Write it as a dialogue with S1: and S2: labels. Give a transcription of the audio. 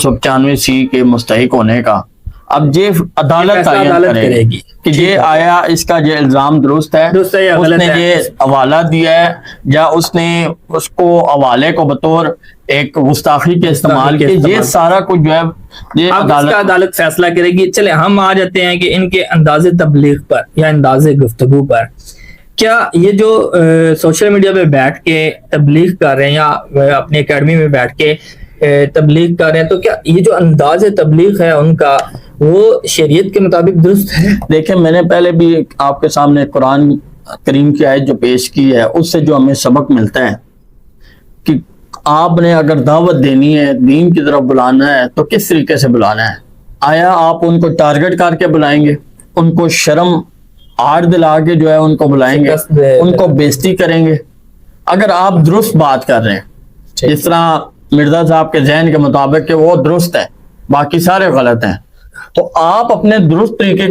S1: 95C کے مستحق ہونے کا اب یہ عدالت کرے گی کہ یہ آیا اس کا یہ الزام درست ہے اس نے یہ حوالہ دیا ہے یا اس نے اس کو حوالے کو بطور ایک گستاخی کے استعمال کیا، یہ سارا کچھ جو ہے یہ
S2: عدالت فیصلہ کرے گی۔ چلے ہم آ جاتے ہیں کہ ان کے انداز تبلیغ پر یا انداز گفتگو پر، کیا یہ جو سوشل میڈیا پہ بیٹھ کے تبلیغ کر رہے ہیں یا اپنی اکیڈمی میں بیٹھ کے تبلیغ کر رہے ہیں، تو کیا یہ جو انداز تبلیغ ہے ان کا وہ شریعت کے مطابق درست ہے؟
S1: دیکھیں میں نے پہلے بھی آپ کے سامنے قرآن کریم کی آیت جو پیش کی ہے اس سے جو ہمیں سبق ملتا ہے کہ آپ نے اگر دعوت دینی ہے، دین کی طرف بلانا ہے تو کس طریقے سے بلانا ہے۔ آیا آپ ان کو ٹارگٹ کر کے بلائیں گے، ان کو شرم آڑ دلا کے جو ہے ان کو بلائیں گے، ان کو بےزتی کریں گے؟ اگر آپ درست بات کر رہے ہیں جس طرح مرزا صاحب کے ذہن کے مطابق کہ وہ درست ہے باقی سارے غلط ہیں، تو آپ اپنے درست طریقے کی